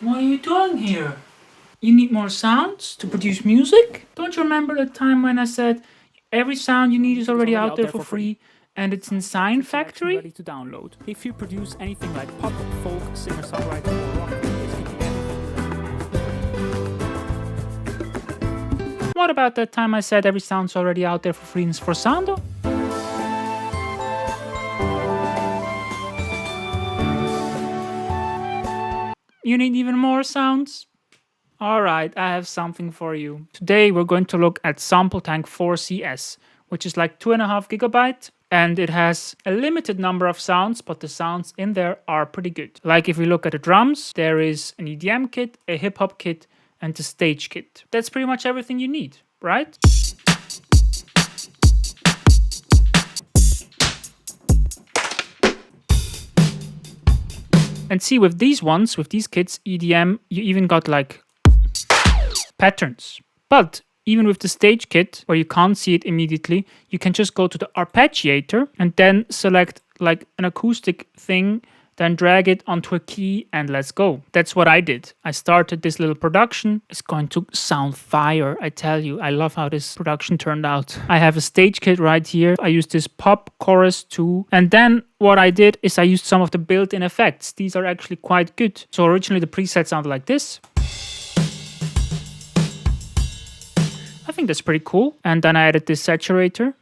What are you doing here? You need more sounds to produce music? Don't you remember the time when I said every sound you need is already out there for free and it's in Sign Factory? Ready to download. If you produce anything like pop, folk, singer-songwriter, or rock, basically anything. What about that time I said every sound's already out there for free for Soundo? You need even more sounds? Alright, I have something for you. Today we're going to look at SampleTank 4CS, which is like 2.5 gigabyte, and it has a limited number of sounds, but the sounds in there are pretty good. Like if we look at the drums, there is an EDM kit, a hip hop kit, and a stage kit. That's pretty much everything you need, right? And see, with these ones, with these kits, EDM, you even got like patterns. But even with the stage kit, where you can't see it immediately, you can just go to the arpeggiator and then select like an acoustic thing, then drag it onto a key and let's go. That's what I did. I started this little production. It's going to sound fire, I tell you. I love how this production turned out. I have a stage kit right here. I used this pop chorus too. And then what I did is I used some of the built-in effects. These are actually quite good. So originally the preset sounded like this. I think that's pretty cool. And then I added this saturator.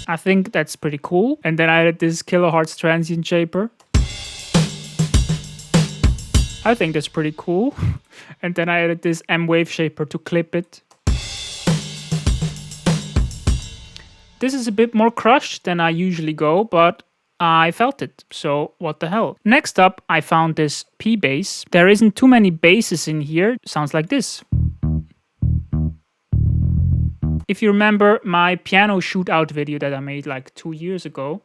I think that's pretty cool. And then I added this kilohertz transient shaper. I think that's pretty cool. And then I added this M wave shaper to clip it. This is a bit more crushed than I usually go, but I felt it, so what the hell. Next up, I found this P bass. There isn't too many basses in here. Sounds like this. If you remember my piano shootout video that I made like 2 years ago,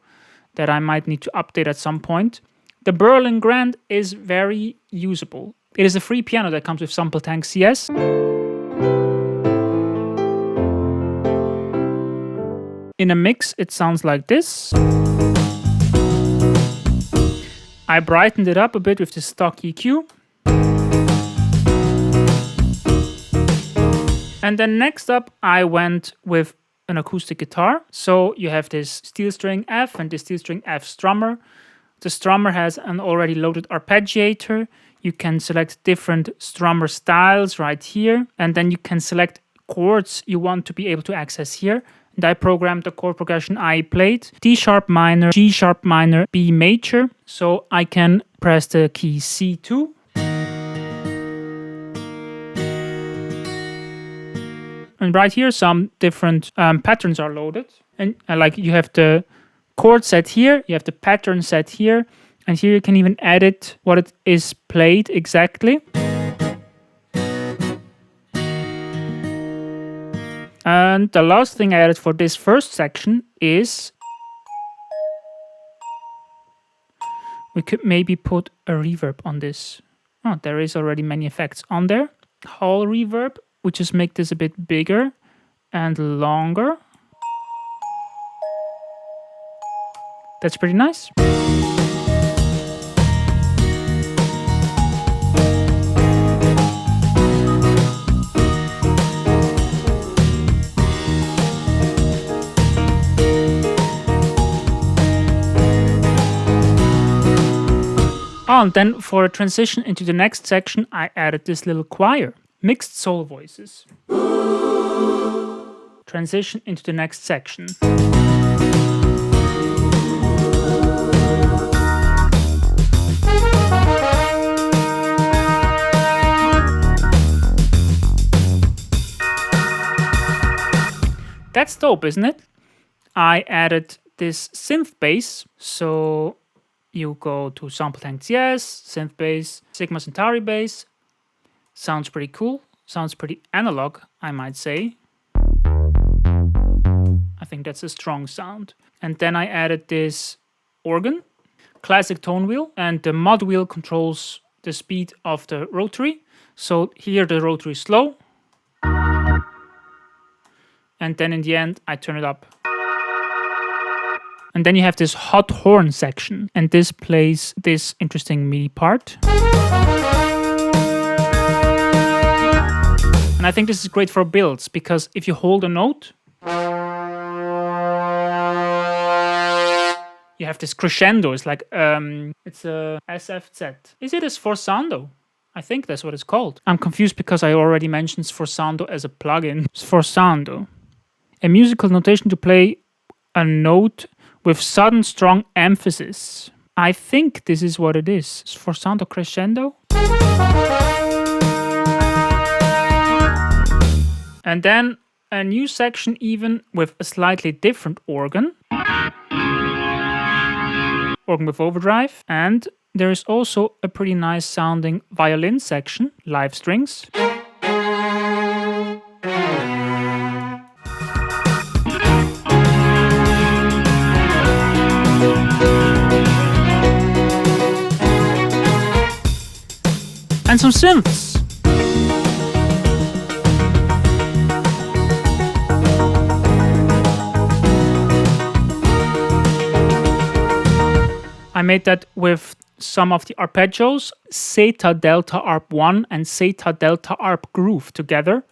that I might need to update at some point, the Berlin Grand is very usable. It is a free piano that comes with SampleTank CS. In a mix, it sounds like this. I brightened it up a bit with the stock EQ. And then next up, I went with an acoustic guitar. So you have this steel string F and this steel string F strummer. The strummer has an already loaded arpeggiator. You can select different strummer styles right here. And then you can select chords you want to be able to access here. And I programmed the chord progression I played. D sharp minor, G sharp minor, B major. So I can press the key C2. And right here, some different patterns are loaded. And like you have the chord set here, you have the pattern set here, and here you can even edit what it is played exactly. And the last thing I added for this first section is we could maybe put a reverb on this. Oh, there is already many effects on there. Hall reverb. We just make this a bit bigger and longer. That's pretty nice. Oh, and then for a transition into the next section, I added this little choir. Mixed soul voices. Transition into the next section. That's dope, isn't it? I added this synth bass. So you go to SampleTank CS, synth bass, Sigma Centauri bass. Sounds pretty cool. Sounds pretty analog, I might say. I think that's a strong sound. And then I added this organ, classic tone wheel, and the mod wheel controls the speed of the rotary. So here the rotary is slow. And then in the end, I turn it up. And then you have this hot horn section, and this plays this interesting MIDI part. And I think this is great for builds, because if you hold a note, you have this crescendo. It's like, it's a SFZ. Is it a sforzando? I think that's what it's called. I'm confused because I already mentioned sforzando as a plugin. Sforzando. A musical notation to play a note with sudden strong emphasis. I think this is what it is. Sforzando crescendo. And then a new section even with a slightly different organ. Organ with overdrive. And there is also a pretty nice sounding violin section, live strings. And some synths. I made that with some of the arpeggios, Zeta Delta Arp 1 and Zeta Delta Arp Groove together.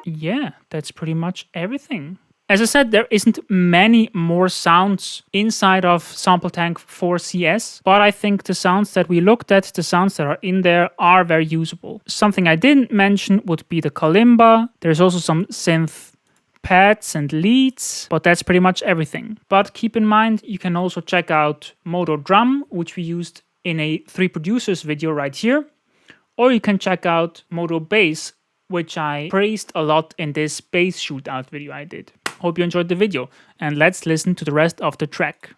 Yeah, that's pretty much everything. As I said, there isn't many more sounds inside of SampleTank 4CS, but I think the sounds that we looked at, the sounds that are in there, are very usable. Something I didn't mention would be the kalimba. There's also some synth pads and leads, but that's pretty much everything. But keep in mind, you can also check out Modo Drum, which we used in a 3 Producers video right here, or you can check out Modo Bass, which I praised a lot in this bass shootout video I did. Hope you enjoyed the video, and let's listen to the rest of the track.